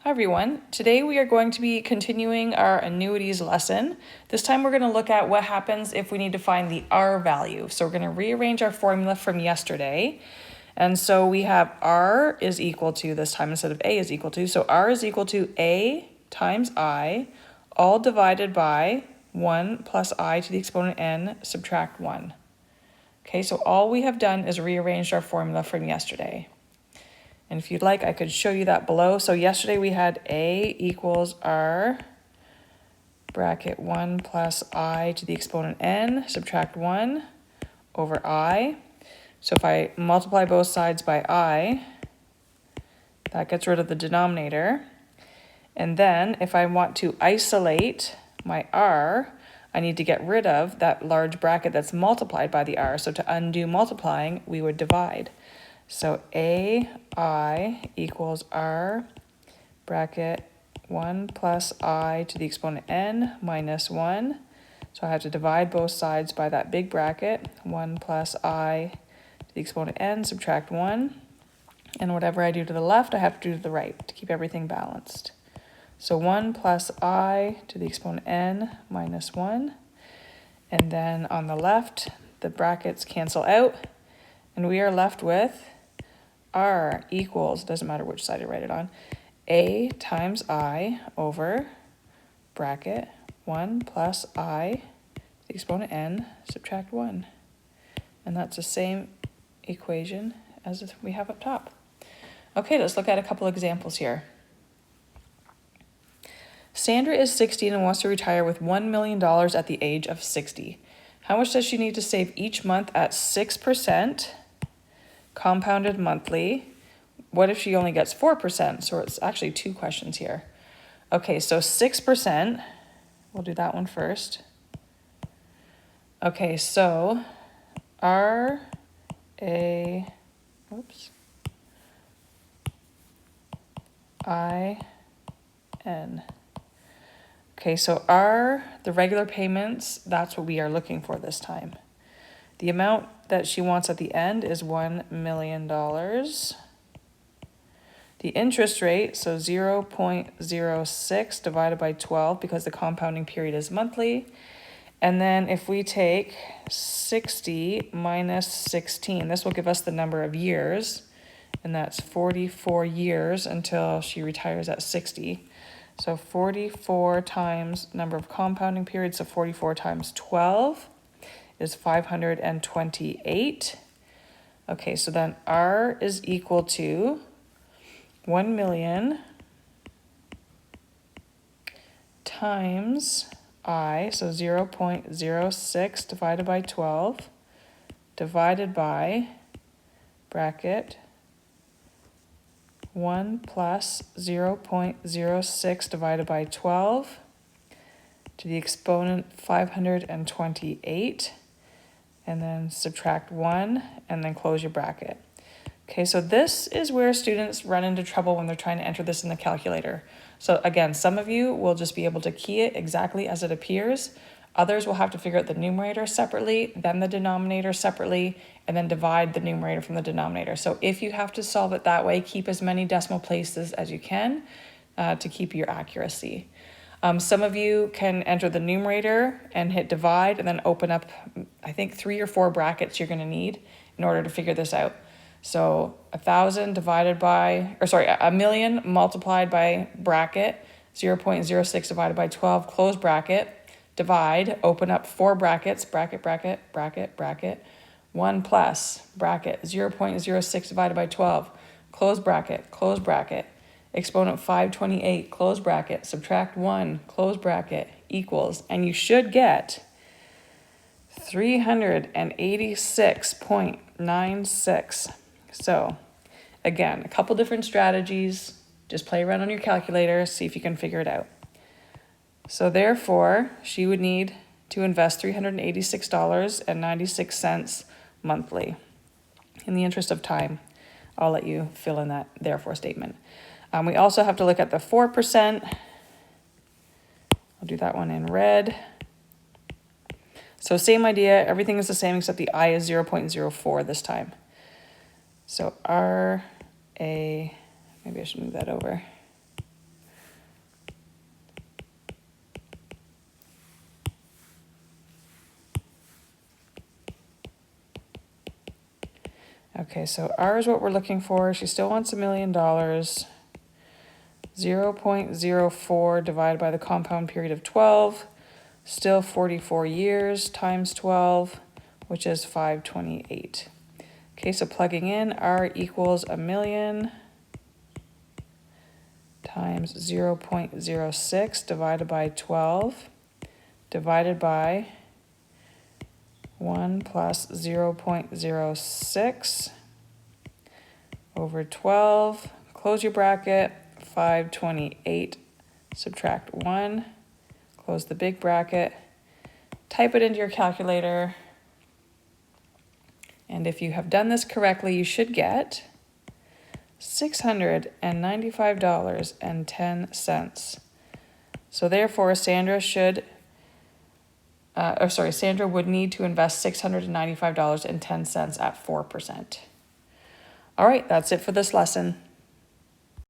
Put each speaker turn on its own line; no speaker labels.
Hi everyone. Today we are going to be continuing our annuities lesson. This time we're going to look at what happens if we need to find the R value. So we're going to rearrange our formula from yesterday. And so we have R is equal to, this time instead of A is equal to, so R is equal to A times I, all divided by 1 plus I to the exponent n, subtract 1. Okay, so all we have done is rearranged our formula from yesterday. And if you'd like, I could show you that below. So yesterday we had A equals R bracket 1 plus I to the exponent n, subtract 1 over I. So if I multiply both sides by I, that gets rid of the denominator. And then if I want to isolate my R, I need to get rid of that large bracket that's multiplied by the R. So to undo multiplying, we would divide. So AI equals R bracket 1 plus I to the exponent n minus 1. So I have to divide both sides by that big bracket, 1 plus I to the exponent n, subtract 1. And whatever I do to the left, I have to do to the right to keep everything balanced. So 1 plus I to the exponent n minus 1. And then on the left, the brackets cancel out. And we are left with R equals, doesn't matter which side I write it on, A times I over bracket 1 plus I, the exponent n, subtract 1. And that's the same equation as we have up top. Okay, let's look at a couple examples here. Sandra is 16 and wants to retire with $1 million at the age of 60. How much does she need to save each month at 6%? Compounded monthly? What if she only gets 4%? So it's actually two questions here. Okay, so 6%, we'll do that one first. Okay, so I-N. Okay, so R, the regular payments, that's what we are looking for this time. The amount that she wants at the end is $1 million. The interest rate, so 0.06 divided by 12 because the compounding period is monthly. And then if we take 60 minus 16, this will give us the number of years. And that's 44 years until she retires at 60. So 44 times number of compounding periods, so 44 times 12. Is 528. Okay, so then R is equal to 1 million times I, so 0.06 divided by 12, divided by bracket 1 plus 0.06 divided by 12 to the exponent 528. And then subtract 1, and then close your bracket. Okay, so this is where students run into trouble when they're trying to enter this in the calculator. So again, some of you will just be able to key it exactly as it appears. Others will have to figure out the numerator separately, then the denominator separately, and then divide the numerator from the denominator. So if you have to solve it that way, keep as many decimal places as you can to keep your accuracy. Some of you can enter the numerator and hit divide and then open up, I think 3 or 4 brackets you're going to need in order to figure this out. So 1,000 divided by, a million multiplied by bracket, 0.06 divided by 12, close bracket, divide, open up 4 brackets, bracket, bracket, bracket, bracket, 1 plus bracket, 0.06 divided by 12, close bracket, exponent 528, close bracket, subtract 1, close bracket, equals, and you should get 386.96. So again, a couple different strategies. Just play around on your calculator, see if you can figure it out. So therefore, she would need to invest $386.96 monthly. In the interest of time, I'll let you fill in that therefore statement. We also have to look at the 4%. I'll do that one in red. So same idea, everything is the same except the I is 0.04 this time. So maybe I should move that over. Okay, so R is what we're looking for. She still wants $1 million. 0.04 divided by the compound period of 12, still 44 years times 12, which is 528. Okay, so plugging in, R equals $1 million times 0.06 divided by 12 divided by 1 plus 0.06 over 12. Close your bracket. 528, subtract 1, close the big bracket, type it into your calculator, and if you have done this correctly, you should get $695.10. So therefore, Sandra would need to invest $695.10 at 4%. All right, that's it for this lesson.